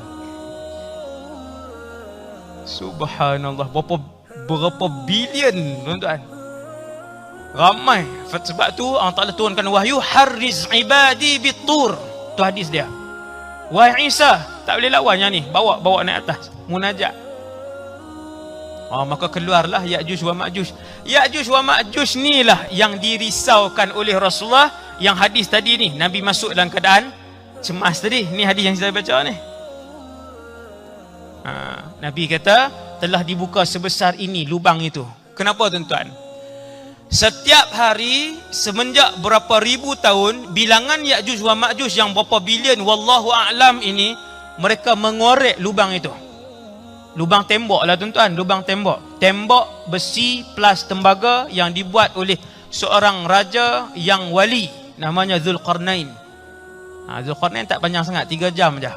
Subhanallah, berapa bilion tuan-tuan. Ramai. Sebab tu Allah Ta'ala turunkan wahyu, harriz ibadi bitur. Tu hadis dia. Wahai Isa, tak boleh lawan yang ni, bawa naik atas, munajat. Maka keluarlah Ya'juj wa Ma'juj. Ya'juj wa Ma'juj ni lah yang dirisaukan oleh Rasulullah. Yang hadis tadi ni, Nabi masuk dalam keadaan cemas tadi. Ni hadis yang saya baca ni. Nabi kata telah dibuka sebesar ini lubang itu. Kenapa tuan-tuan? Setiap hari semenjak berapa ribu tahun, bilangan Ya'juj wa Ma'juj yang berapa bilion wallahu a'lam ini, mereka mengorek lubang itu. Lubang tembok lah tuan-tuan, lubang tembok. Tembok besi plus tembaga yang dibuat oleh seorang raja yang wali, namanya Zulqarnain. Zulqarnain tak panjang sangat, 3 jam je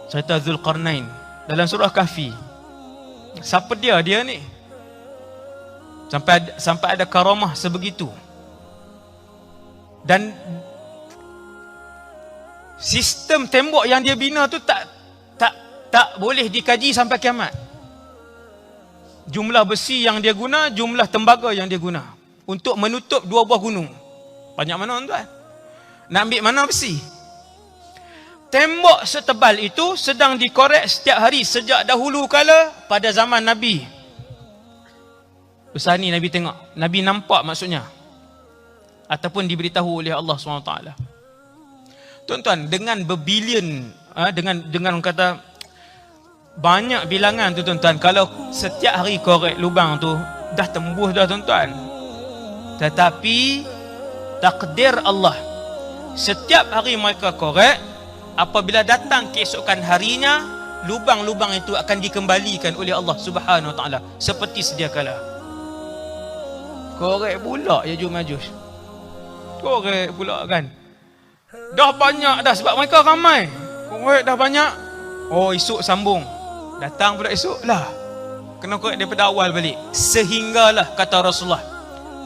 cerita Zulqarnain dalam surah Kahfi. Siapa dia ni? Sampai ada karamah sebegitu. Dan sistem tembok yang dia bina tu tak boleh dikaji sampai kiamat. Jumlah besi yang dia guna, jumlah tembaga yang dia guna untuk menutup 2 buah gunung. Banyak mana tuan? Nak ambil mana besi? Tembok setebal itu sedang dikorek setiap hari sejak dahulu kala pada zaman Nabi. Besar ni Nabi tengok, Nabi nampak maksudnya, ataupun diberitahu oleh Allah SWT. Tuan-tuan, dengan berbilion, dengan kata banyak bilangan tu tuan-tuan, kalau setiap hari korek lubang tu dah tembus dah tuan-tuan. Tetapi takdir Allah, setiap hari mereka korek, apabila datang keesokan harinya, lubang-lubang itu akan dikembalikan oleh Allah Subhanahu Wa Taala seperti sedia kala. Korek pula Ya'juj Ma'juj. Korek pula kan. Dah banyak dah sebab mereka ramai. Korek dah banyak. Esok sambung. Datang pula esok lah. Kena korek daripada awal balik. Sehinggalah, kata Rasulullah,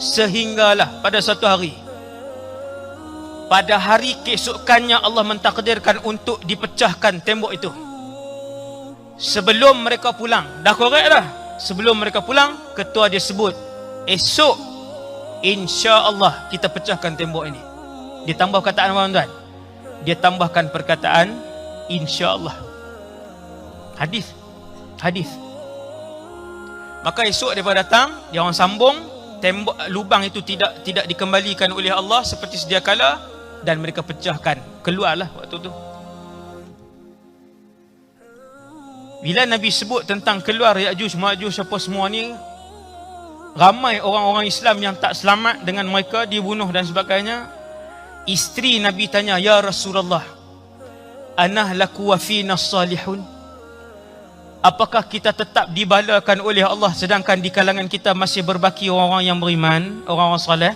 sehinggalah pada satu hari, pada hari keesokannya Allah mentakdirkan untuk dipecahkan tembok itu. Sebelum mereka pulang, dah korek dah. Sebelum mereka pulang, ketua dia sebut, esok insya-Allah kita pecahkan tembok ini. Dia tambah perkataan apa tuan? Dia tambahkan perkataan insya-Allah. Hadis. Maka esok daripada datang, dia orang sambung, tembok lubang itu tidak dikembalikan oleh Allah seperti sedia kala, dan mereka pecahkan. Keluarlah waktu tu. Bila Nabi sebut tentang keluar Ya'juj Ma'juj apa semua ni, ramai orang-orang Islam yang tak selamat dengan mereka dibunuh dan sebagainya. Isteri Nabi tanya, ya Rasulullah, anah laku wa fina salihun, apakah kita tetap dibalakan oleh Allah sedangkan di kalangan kita masih berbaki orang-orang yang beriman, orang-orang soleh?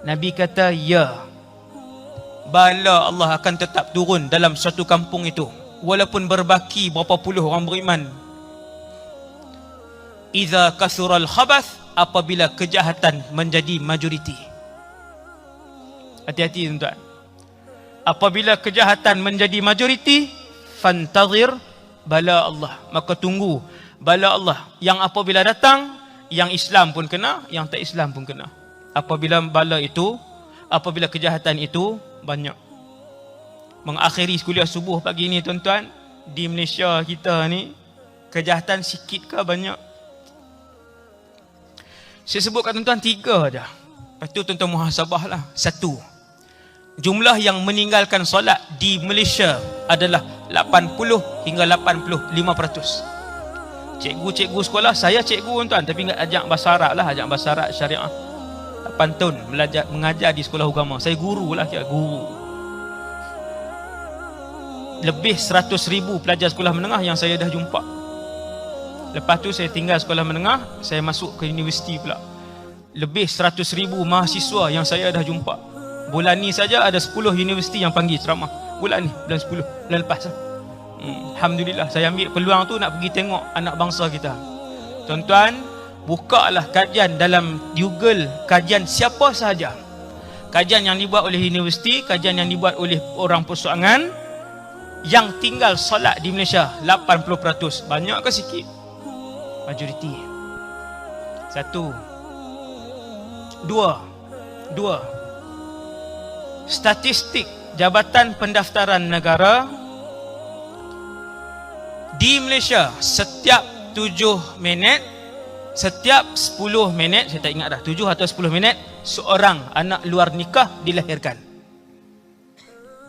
Nabi kata, ya, bala Allah akan tetap turun dalam suatu kampung itu. walaupun berbaki berapa puluh orang beriman. Idza kasural khabath, apabila kejahatan menjadi majoriti. Hati-hati tuan-tuan. Apabila kejahatan menjadi majoriti, fantazir bala Allah, maka tunggu bala Allah yang apabila datang, yang Islam pun kena, yang tak Islam pun kena. Apabila bala itu, apabila kejahatan itu banyak. Mengakhiri kuliah subuh pagi ni tuan-tuan, di Malaysia kita ni kejahatan sikit ke banyak? Saya sebut kat tuan-tuan 3 aja. Lepas tu tuan-tuan muhasabah lah. 1. Jumlah yang meninggalkan solat di Malaysia adalah 80 hingga 85%. Cikgu-cikgu sekolah, saya cikgu tuan, tapi enggak ajak bahasa Arab lah, ajak bahasa Arab syariah. 8 tahun mengajar di sekolah agama. Saya guru lah, kira guru. Lebih 100,000 pelajar sekolah menengah yang saya dah jumpa. Lepas tu saya tinggal sekolah menengah, saya masuk ke universiti pula. Lebih 100,000 mahasiswa yang saya dah jumpa. Bulan ni saja ada 10 universiti yang panggil ceramah. Bulan ni, bulan 10, bulan lepas. Alhamdulillah, saya ambil peluang tu nak pergi tengok anak bangsa kita. Tuan-tuan, bukalah kajian dalam Google, kajian siapa sahaja. Kajian yang dibuat oleh universiti, kajian yang dibuat oleh orang persoalangan, yang tinggal solat di Malaysia 80%. Banyak ke sikit? Majoriti. 1. 2. Statistik Jabatan Pendaftaran Negara di Malaysia, setiap 7 minit, setiap 10 minit, saya tak ingat dah, 7 atau 10 minit, seorang anak luar nikah dilahirkan.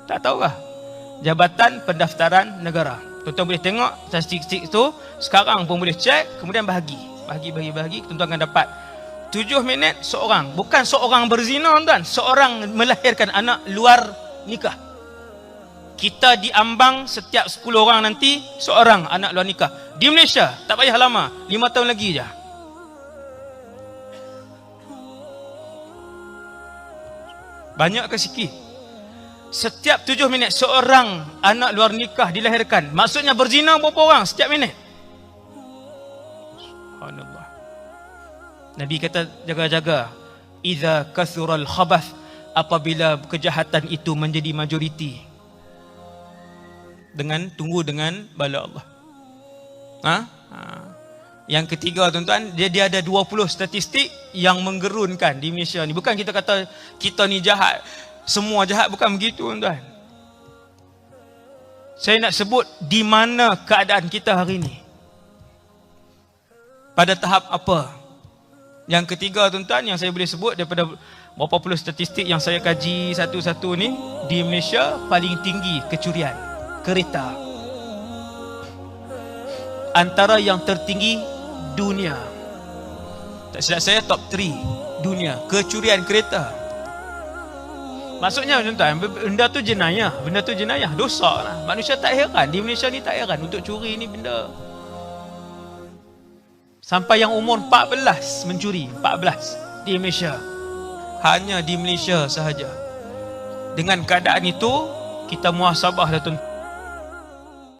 Tak tahukah? Jabatan Pendaftaran Negara. Tuan-tuan boleh tengok statistik itu, sekarang pun boleh cek, kemudian bahagi, tuan-tuan akan dapat 7 minit seorang, bukan seorang berzina tuan, seorang melahirkan anak luar nikah. Kita diambang setiap 10 orang nanti seorang anak luar nikah. Di Malaysia tak payah lama, 5 tahun lagi je. Banyak ke sikit? Setiap 7 minit seorang anak luar nikah dilahirkan. Maksudnya berzina berapa orang setiap minit? Subhanallah. Nabi kata jaga-jaga. Idza kathural khabath, apabila kejahatan itu menjadi majoriti. Tunggu dengan bala Allah. Yang ketiga tuan-tuan, dia ada 20 statistik yang menggerunkan di Malaysia ni. Bukan kita kata kita ni jahat, semua jahat, bukan begitu tuan-tuan. Saya nak sebut di mana keadaan kita hari ini. Pada tahap apa? Yang ketiga tuan-tuan yang saya boleh sebut daripada berapa puluh statistik yang saya kaji satu-satu ni, di Malaysia paling tinggi kecurian kereta. Antara yang tertinggi dunia. Tak silap saya top 3 dunia kecurian kereta. Maksudnya tuan-tuan, benda tu jenayah, dosa lah. Manusia tak heran, di Malaysia ni tak heran untuk curi ni benda. Sampai yang umur 14 mencuri, 14 di Malaysia. Hanya di Malaysia sahaja. Dengan keadaan itu, kita muhasabah dah tuan.